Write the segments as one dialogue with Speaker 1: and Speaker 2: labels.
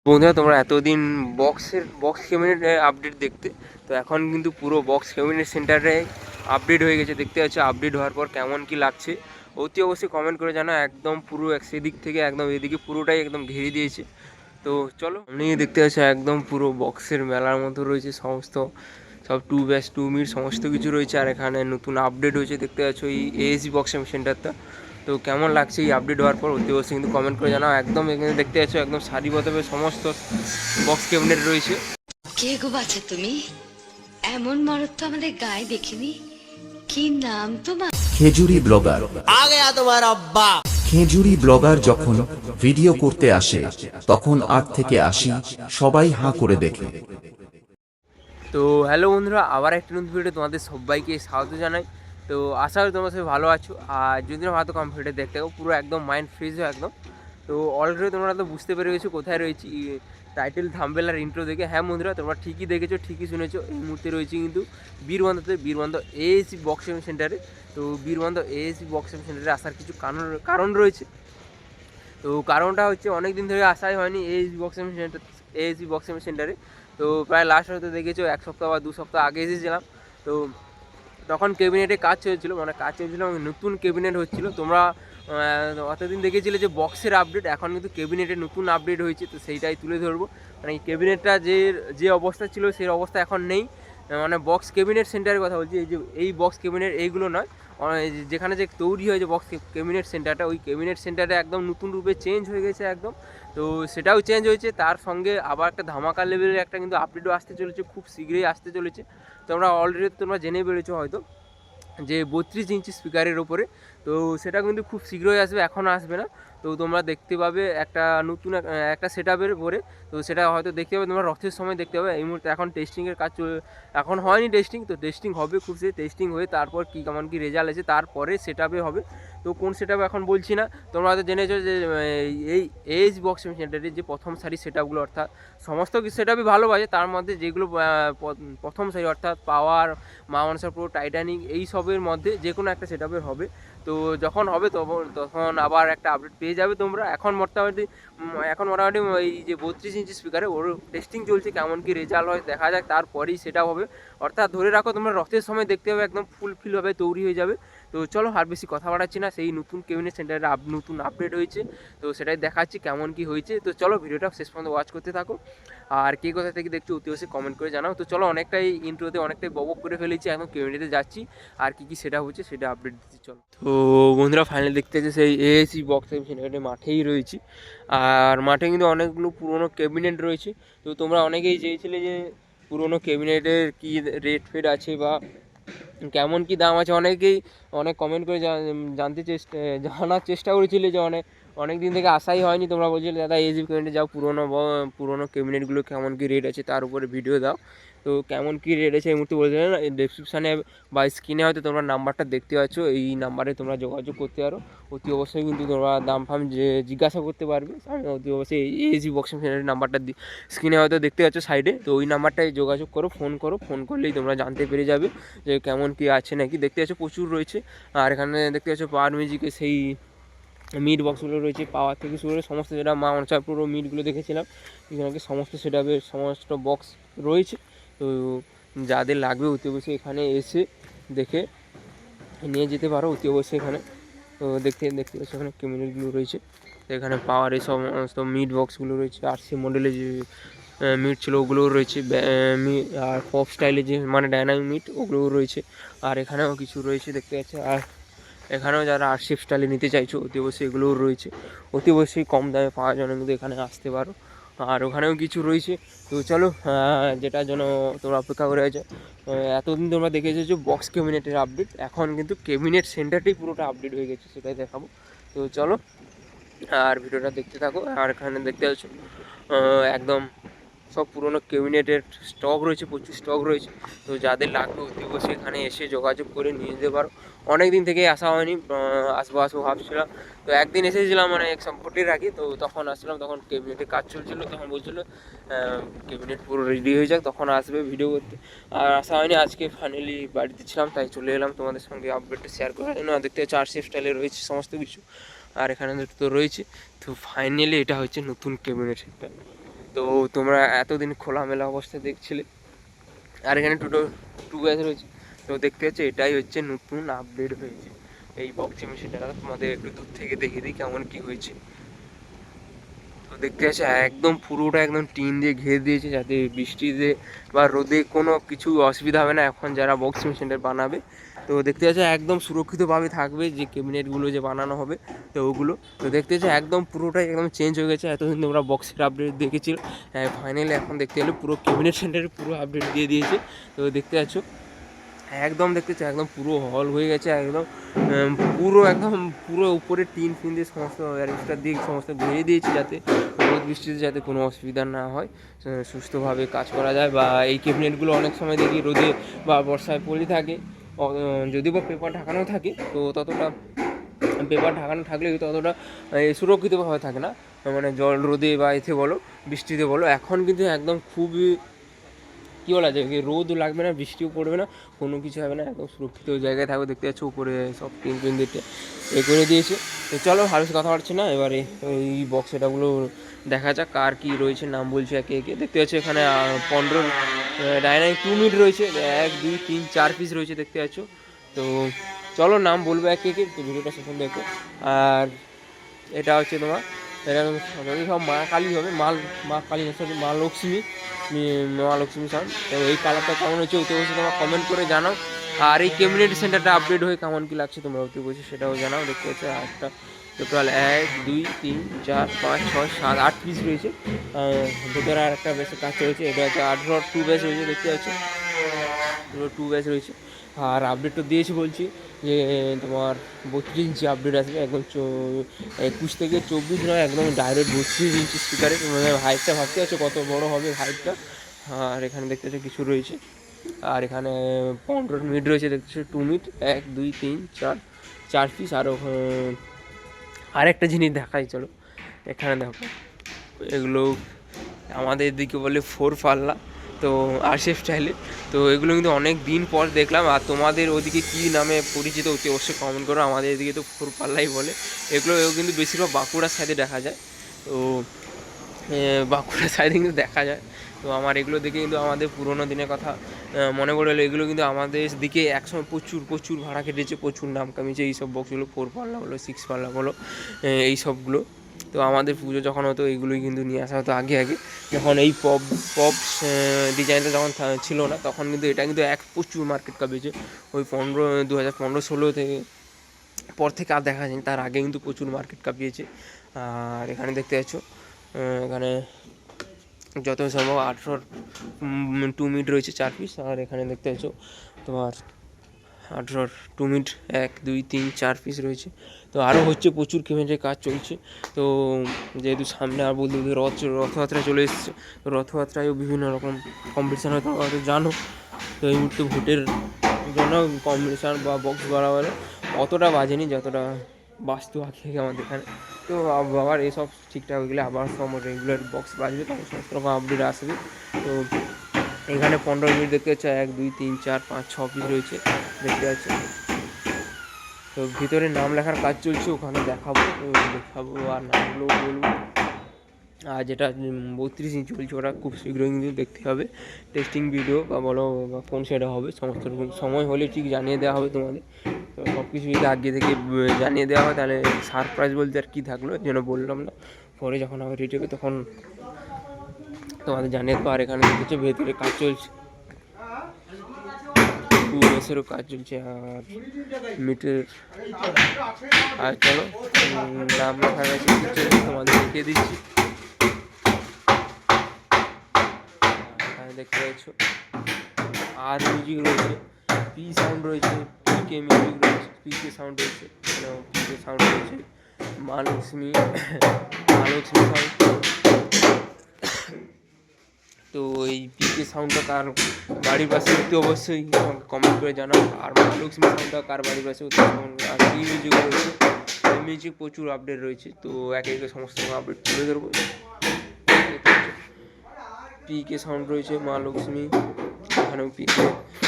Speaker 1: বন্ধুরা, তোমরা এতদিন বক্স ক্যাবিনেট আপডেট দেখতে, তো এখন কিন্তু পুরো বক্স ক্যাবিনেট সেন্টারে আপডেট হয়ে গেছে। দেখতে পাচ্ছ আপডেট হওয়ার পর কেমন কি লাগছে অতি অবশ্যই কমেন্ট করে জানাও। একদম পুরো সেদিক থেকে একদম এদিকে পুরোটাই একদম ঘিরে দিয়েছে। তো চলো, আপনি দেখতে পাচ্ছ একদম পুরো বক্সের মেলার মতো রয়েছে। সমস্ত সব 2/2 মিনিট সমস্ত কিছু রয়েছে। আর এখানে নতুন আপডেট হয়েছে দেখতে পাচ্ছ এই এএসি বক্স সেন্টারটা। তো কেমন লাগছে এই আপডেট হওয়ার পর অতি অবশ্যই কিন্তু কমেন্ট করে জানাও। একদম এখানে দেখতে পাচ্ছ একদম সারিবদ্ধভাবে সমস্ত বক্স ক্যাবিনেট রয়েছে।
Speaker 2: কে গো বাছা তুমি? এমন মরদ তো আমাদের গায়ে দেখিনি। কি নাম তোমার?
Speaker 3: খেজুরি ব্লগার।
Speaker 4: आ गया तुम्हारा अब्बा।
Speaker 3: খেজুরি ব্লগার যখন ভিডিও করতে আসে তখন 8 থেকে 80 সবাই হাঁ করে দেখে।
Speaker 1: তো হ্যালো বন্ধুরা, আবার একটা নতুন ভিডিও তোমাদের সবাইকে স্বাগত জানাই। তো আশা করি তোমার সবাই ভালো আছো। আর যদি না ভালো কমপ্লিটে দেখতে পাবো পুরো একদম মাইন্ড ফ্রেশ হয় একদম। তো অলরেডি তোমরা তো বুঝতে পেরে গেছো কোথায় রয়েছি টাইটেল থাম্বনেল আর ইন্ট্রো দেখে। হ্যাঁ বন্ধুরা, তোমরা ঠিকই দেখেছো, ঠিকই শুনেছো। এই মুহূর্তে রয়েছে কিন্তু বীরবন্ধ এএসি বক্সিং সেন্টারে। তো বীরবন্ধ এএসি বক্সিং সেন্টারে আসার কিছু কারণ রয়েছে। তো কারণটা হচ্ছে অনেক দিন ধরে আসাই হয়নি এএসি বক্সিং সেন্টারে। তো প্রায় লাস্ট হয়তো দেখেছো 1 সপ্তাহ বা 2 সপ্তাহ আগে এসেছিলাম। তো তখন ক্যাবিনেটে কাজ চলছিল, নতুন ক্যাবিনেট হচ্ছিলো। তোমরা অতদিন দেখেছিলে যে বক্সের আপডেট, এখন কিন্তু ক্যাবিনেটের নতুন আপডেট হয়েছে। তো সেইটাই তুলে ধরবো। মানে এই ক্যাবিনেটটা যে অবস্থা ছিল সেই অবস্থা এখন নেই। মানে বক্স ক্যাবিনেট সেন্টারের কথা বলছি, এই বক্স ক্যাবিনেট এইগুলো নয়। যেখানে যে তৈরি হয়েছে বক্স ক্যাবিনেট সেন্টারটা, ওই ক্যাবিনেট সেন্টারে একদম নতুন রূপে চেঞ্জ হয়ে গেছে একদম। তো সেটাও চেঞ্জ হয়েছে, তার সঙ্গে আবার একটা ধামাকা লেভেলের একটা কিন্তু আপডেটও আসতে চলেছে, খুব শীঘ্রই আসতে চলেছে। তোমরা অলরেডি জেনে বেরোছো হয়তো যে 32 ইঞ্চি স্পিকারের ওপরে। তো সেটা কিন্তু খুব শীঘ্রই আসবে, এখন আসবে না। তো তোমরা দেখতে পাবে একটা নতুন একটা সেট আপের পরে। তো সেটা হয়তো দেখতে পাবে তোমরা রথের সময় দেখতে পাবে। এই মুহূর্তে এখন টেস্টিংয়ের কাজ এখন হয়নি টেস্টিং, তো টেস্টিং হবে খুব সেই টেস্টিং হয়ে তারপর কী কেমন কী রেজাল্ট আছে তারপরে সেট আপে হবে। তো কোন সেট আপ এখন বলছি না। তোমরা হয়তো জেনেছো যে এই এজ বক্স সেন্টারের যে প্রথম সারি সেট আপগুলো, অর্থাৎ সমস্ত সেট আপই ভালো বাজে, তার মধ্যে যেগুলো প্রথম সারি অর্থাৎ পাওয়ার, মাউন্সার প্রো, টাইটানিক, এই সবের মধ্যে যে কোনো একটা সেট আপের হবে। তো যখন হবে তখন আবার একটা আপডেট পেয়ে যাবে তোমরা। এখন মোটামুটি এই যে 32 ইঞ্চি স্পিকারে ওর টেস্টিং চলছে, কেমন কি রেজাল্ট হয় দেখা যাক, তারপরেই সেটা হবে। অর্থাৎ ধরে রাখো তোমরা রথের সময় দেখতে হবে একদম ফুলফিলভাবে তৈরি হয়ে যাবে। তো চলো আর বেশি কথা বাড়াচ্ছি না, সেই নতুন ক্যাবিনেট সেন্টারে নতুন আপডেট হয়েছে, তো সেটাই দেখাচ্ছি কেমন কি হয়েছে। তো চলো ভিডিওটা শেষ পর্যন্ত ওয়াচ করতে থাকো। আর কে কোথা থেকে দেখছো অতি অবশ্যই কমেন্ট করে জানাও। তো চলো, অনেকটাই ইন্ট্রোতে অনেকটাই বক করে ফেলেছি, এখন ক্যাবিনেটে যাচ্ছি আর কি সেটা হচ্ছে সেটা আপডেট দিচ্ছি। চলো তো বন্ধুরা, ফাইনালি দেখতে হচ্ছে সেই এএসি বক্স সেখানে মাঠেই রয়েছি। আর মাঠে কিন্তু অনেকগুলো পুরোনো ক্যাবিনেট রয়েছে। তো তোমরা অনেকেই চেয়েছিলে যে পুরোনো ক্যাবিনেটের কী রেট ফেট আছে বা কেমন কি দাম আছে। অনেক কমেন্ট করে জানার চেষ্টা করেছিলে যে অনেক দিন থেকে আসাই হয়নি। তোমরা বলছিলে দাদা এএসি ক্যাবিনেটে যাও, পুরোনো ক্যাবিনেটগুলো কেমন কি রেট আছে তার উপরে ভিডিও দাও। তো কেমন কি রেট আছে এই মুহূর্তে বলতে না, ডেসক্রিপশানে বা স্ক্রিনে হয়তো তোমরা নাম্বারটা দেখতে পাচ্ছ, এই নাম্বারে তোমরা যোগাযোগ করতে পারো। অতি অবশ্যই কিন্তু তোমরা দাম ফাম জিজ্ঞাসা করতে পারবে। আমি অতি অবশ্যই এএসি বক্সিং সেন্টারের নাম্বারটা স্ক্রিনে হয়তো দেখতে পাচ্ছ সাইডে। তো ওই নাম্বারটায় যোগাযোগ করো, ফোন করলেই তোমরা জানতে পেরে যাবে যে কেমন কি আছে নাকি। দেখতে পাচ্ছ প্রচুর রয়েছে। আর এখানে দেখতে পাচ্ছ পাওয়ার মিউজিকের সেই মিড বক্সগুলো রয়েছে, পাওয়ার থেকে শুরু করে সমস্ত, যেটা মাউন্সার পুরো মিডগুলো দেখেছিলাম এখানে সমস্ত সেটআপের সমস্ত বক্স রয়েছে। তো যাদের লাগবে অতি অবশ্যই এখানে এসে দেখে নিয়ে যেতে পারো অতি অবশ্যই এখানে। তো দেখতে পাচ্ছি এখানে ক্যাবিনেটগুলো রয়েছে। তো এখানে পাওয়ার এই সমস্ত মিড বক্সগুলো রয়েছে, আর সি মডেলের যে মিট ছিল ওগুলোও রয়েছে, আর পপ স্টাইলের যে মানে ডায়নামিক মিট ওগুলোও রয়েছে। আর এখানেও কিছু রয়েছে দেখতে পাচ্ছি। আর এখানেও যারা আরসিএফ স্টাইলে নিতে চাইছো অতি অবশ্যই এগুলোও রয়েছে। অতি অবশ্যই কম দামে পাওয়ার জন্য কিন্তু এখানে আসতে পারো। আর ওখানেও কিছু রয়েছে। তো চলো, যেটার জন্য তোমরা অপেক্ষা করে আছে, এতদিন তোমরা দেখে এসেছো বক্স ক্যাবিনেটের আপডেট, এখন কিন্তু ক্যাবিনেট সেন্টারটাই পুরোটা আপডেট হয়ে গেছে, সেটাই দেখাবো। তো চলো আর ভিডিওটা দেখতে থাকো। আর এখানে দেখতে পাচ্ছ একদম সব পুরোনো ক্যাবিনেটের স্টক রয়েছে, প্রচুর স্টক রয়েছে। তো যাদের লাগবে অতি অবশ্যই এখানে এসে যোগাযোগ করে নিয়ে যেতে পারো। অনেক দিন থেকেই আসা হয়নি, আসবো ভাবছিলাম। তো একদিন এসেছিলাম মানে এক সম্পর্কে রাখি, তো তখন আসলাম, তখন ক্যাবিনেটে কাজ চলছিলো, তখন বলছিলো ক্যাবিনেট পুরো রেডি হয়ে যাক তখন আসবে ভিডিও করতে। আর আসা হয়নি, আজকে ফাইনালি বাড়িতে ছিলাম তাই চলে এলাম তোমাদের সঙ্গে আপডেটটা শেয়ার করার জন্য। দেখতে হচ্ছে আরসিএফ স্টাইলে রয়েছে সমস্ত কিছু, আর এখানে তো রয়েছে। তো ফাইনালি এটা হচ্ছে নতুন ক্যাবিনেট সেন্টার। তো তোমরা এতদিন খোলামেলা অবস্থায় দেখছিলে। আর এখানে টু ব্যাচ রয়েছে। তো দেখতে পাচ্ছ এটাই হচ্ছে নতুন আপডেট হয়েছে এই বক্সিং মেশিনটা। তোমাদের একটু দূর থেকে দেখিয়ে দিই কেমন কি হয়েছে। তো দেখতে পাচ্ছ একদম পুরোটা একদম টিন দিয়ে ঘিরে দিয়েছে, যাতে বৃষ্টিতে বা রোদে কোনো কিছু অসুবিধা হবে না এখন যারা বক্স মেশিনটা বানাবে। তো দেখতে পাচ্ছ একদম সুরক্ষিতভাবে থাকবে যে ক্যাবিনেটগুলো যে বানানো হবে, তো ওগুলো তো দেখতে পাচ্ছ একদম পুরোটাই একদম চেঞ্জ হয়ে গেছে। এতদিন তোমরা বক্সের আপডেট দেখেছিল, ফাইনালি এখন দেখতে গেলে পুরো ক্যাবিনেট সেন্টারে পুরো আপডেট দিয়ে দিয়েছে। তো দেখতে পাচ্ছ একদম দেখতে চাই একদম পুরো হল হয়ে গেছে একদম, পুরো একদম পুরো উপরে টিন ফিন দিয়ে সমস্ত অ্যারেঞ্জটা দিয়ে সমস্ত ঘিরে দিয়েছি, যাতে রোদ বৃষ্টিতে যাতে কোনো অসুবিধা না হয়, সুস্থভাবে কাজ করা যায়। বা এই ক্যাবিনেটগুলো অনেক সময় দেখি রোদে বা বর্ষায় পড়ে থাকে, যদিও বা পেপার ঢাকানো থাকে, তো ততটা পেপার ঢাকানো থাকলে ততটা সুরক্ষিতভাবে থাকে না, মানে জল রোদে বা এতে বলো বৃষ্টিতে বলো। এখন কিন্তু একদম খুবই কী বলা যায়, রোদও লাগবে না, বৃষ্টিও পড়বে না, কোনো কিছু হবে না, একদম সুরক্ষিত জায়গায় থাকবে। দেখতে পাচ্ছ উপরে সব টিন টিন দিতে করে দিয়েছে। তো চলো আর বেশি কথা পারছি না, এবারে এই বক্স এটাগুলো দেখা যাক কার কী রয়েছে, নাম বলছে একে একে। দেখতে পাচ্ছ এখানে 15 ডাইনামিক 2 মিনিট রয়েছে, 1 2 3 4 পিস রয়েছে দেখতে পাচ্ছ। তো চলো নাম বলবো একে একে, তো ভিডিওটা শেষ দেখো। আর এটা হচ্ছে তোমার এরকম সব মা কালী হবে, মা কালী না সরি মা লক্ষ্মী, মা লক্ষ্মী সাউন্ড। তো এই কালারটা কেমন হচ্ছে অতি অবশ্যই তোমরা কমেন্ট করে জানাও। আর এই কমিউনিটি সেন্টারটা আপডেট হয়ে কেমন কী লাগছে তোমরা অতি অবশ্যই সেটাও জানাও। দেখতে পাচ্ছ একটা টোটাল 1 2 3 4 5 6 7 8 পিস রয়েছে। ভেতরে আর একটা বেশি কাজ রয়েছে, এটা হচ্ছে 18 2 ব্যাচ রয়েছে দেখতে পাচ্ছ, 2 ব্যাচ রয়েছে। আর আপডেট তো দিয়েছি বলছি যে তোমার 32 ইঞ্চি আপডেট আসবে, একদম 21 থেকে 24 নয়, একদম ডাইরেক্ট 32 ইঞ্চি স্পিকারে। মানে হাইটটা ভাবতে পারছো কত বড় হবে হাইটটা। আর এখানে দেখতে পাচ্ছ কিছু রয়েছে। আর এখানে 15 মিনিট রয়েছে দেখতে পাচ্ছ, 2 মিনিট 1 2 3 4 4 পিস। আর একটা জিনিস দেখাই চলো, এখানে দেখো এগুলো আমাদের এদিকে বলে 4 পাল্লা, তো আরসিএফ স্টাইলে। তো এগুলো কিন্তু অনেক দিন পর দেখলাম। আর তোমাদের ওদিকে কী নামে পরিচিত অতি অবশ্যই কমেন্ট করো। আমাদের এদিকে তো 4 পাল্লাই বলে এগুলো কিন্তু বেশিরভাগ বাঁকুড়ার সাইডে দেখা যায়। তো বাঁকুড়ার সাইডে কিন্তু দেখা যায়। তো আমার এগুলো দেখে কিন্তু আমাদের পুরোনো দিনের কথা মনে পড়ে এলো। এগুলো কিন্তু আমাদের দিকে একসময় প্রচুর প্রচুর ভাড়া কেটেছে, প্রচুর নাম কামিয়েছে এইসব বক্সগুলো, 4 পাল্লা বলো 6 পাল্লা বলো এই সবগুলো। তো আমাদের পুজো যখন হতো এইগুলোই কিন্তু নিয়ে আসা হতো আগে আগে, যখন এই পপ ডিজাইনটা যখন ছিল না, তখন কিন্তু এটা কিন্তু প্রচুর মার্কেট কাঁপিয়েছে। ওই 2015-16 থেকে পর থেকে আর দেখা যায়নি, তার আগে কিন্তু প্রচুর মার্কেট কাঁপিয়েছে। আর এখানে দেখতে পাচ্ছ এখানে যত সম্ভব 18 2 মিনিট রয়েছে 4 পিস। আর এখানে দেখতে পাচ্ছ তোমার 18 2 মিনিট 1 2 3 4 পিস রয়েছে। তো আরও হচ্ছে, প্রচুর কেমেন্টের কাজ চলছে। তো যেহেতু সামনে আর বলতে রথযাত্রা চলে এসেছে, তো রথযাত্রায়ও বিভিন্ন রকম কম্পিটিশান হয়তো জানো। তো এই মুহূর্তে ভোটের জন্য কম্পিটিশান বা বক্স বাড়াবার অতটা বাজেনি যতটা বাস্তু আঁকে আমাদের এখানে। তো আবার এসব ঠিকঠাক হয়ে গেলে আবার সব রেগুলার বক্স বাজবে, তখন সমস্ত রকম আপডেট আসবে। তো এখানে 15 মিনিট দেখতে পাচ্ছ, 1 2 3 4 5 6 পিস রয়েছে দেখতে পাচ্ছ। তো ভিতরে নাম লেখার কাজ চলছে, ওখানে দেখাবো আর নামগুলো বলবো। আর যেটা 32 ইঞ্চি চলছে ওটা খুব শীঘ্রই কিন্তু দেখতে হবে, টেস্টিং ভিডিও বা বলো বা কোন সেটা হবে, সমস্ত রকম সময় হলে ঠিক জানিয়ে দেওয়া হবে তোমাদের। তো সব কিছু যদি আগে থেকে জানিয়ে দেওয়া হয় তাহলে সারপ্রাইজ বলতে আর কী থাকলো, যেন বললাম না, পরে যখন আবার রেডি হবে তখন তোমাদের জানিয়ে দেবো। আর এখানে দেখছো ভেতরে কাজ চলছে, মেসেরও কাজ চলছে আর মিটের। আর চলো নাম লেখা গেছে তোমাদের দেখিয়ে দিচ্ছি। দেখতে পাচ্ছ আর মিউজিক রয়েছে, পি সাউন্ড রয়েছে, পিকে মিউজিক রয়েছে, পিকে সাউন্ড রয়েছে, পিকে সাউন্ড রয়েছে, মা লক্ষ্মী সাউন্ড। তো এই পিকে সাউন্ডটা কার বাড়ির পাশে অতি অবশ্যই কমেন্ট করে জানাও। আর মা লক্ষ্মী সাউন্ডটা কার বাড়ির পাশে অতি কমেন্ট। আর পি মিউজিক রয়েছে, এই মিউজিক প্রচুর আপডেট রয়েছে, তো একে একে সমস্ত আপডেট তুলে ধরবো। পিকে সাউন্ড রয়েছে, মা লক্ষ্মী, এখানেও পিকে,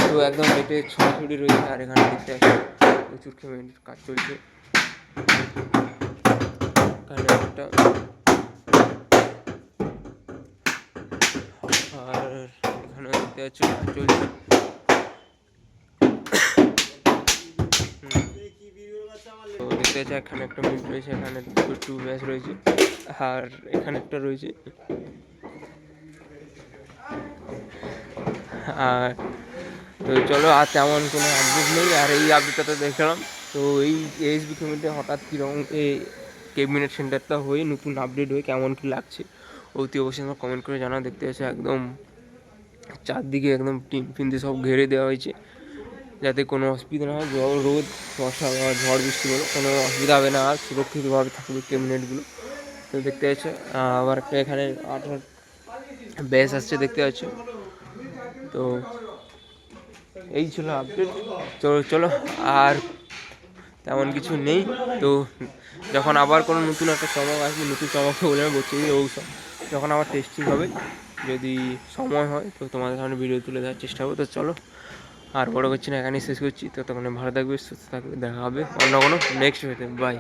Speaker 1: তো একদম হেঁটে ছড়াছড়ি রয়েছে। আর এখানে দেখতে আসছে প্রচুর কেমেন্টের কাজ চলছে। এখানে একটা দেখতে পাচ্ছ চলছে। তো দেখতে পাচ্ছ এখানে একটা মিনিট রয়েছে, এখানে টু ব্যাচ রয়েছে, আর এখানে একটা রয়েছে। আর তো চলো, আর তেমন কোনো আপডেট নেই। আর এই আপডেটটা তো দেখলাম। তো এই এসবি কেবিনেটে হঠাৎ কীরকম এই কেবিনেট সেন্টারটা হয়ে নতুন আপডেট হয়ে কেমন কী লাগছে অতি অবশ্যই আমার কমেন্ট করে জানাও। দেখতে পাচ্ছি একদম চারদিকে একদম টিন ফিন দিয়ে সব ঘিরে দেওয়া হয়েছে, যাতে কোনো অসুবিধা না হয়। রোদ বর্ষা বা ঝড় বৃষ্টি হলে কোনো অসুবিধা হবে না, আর সুরক্ষিতভাবে থাকবে কেবিনেটগুলো। তো দেখতে পাচ্ছ আবার একটা এখানে আঠার ব্যাস আসছে দেখতে পাচ্ছ। তো এই ছিল আপডেট। তো চলো, আর তেমন কিছু নেই। তো যখন আবার কোনো নতুন একটা চমক আসবে, নতুন চমক বলে আমি বলছি সব যখন আবার টেস্টিং হবে, যদি সময় হয় তো তোমাদের সামনে ভিডিও তুলে দেওয়ার চেষ্টা করবো। তো চলো, আর বড় করছি না, এখানেই শেষ করছি। তো তখন ভালো থাকবে, সুস্থ থাকবে, দেখা হবে অন্য কোনো নেক্সট ভিডিওতে। বাই।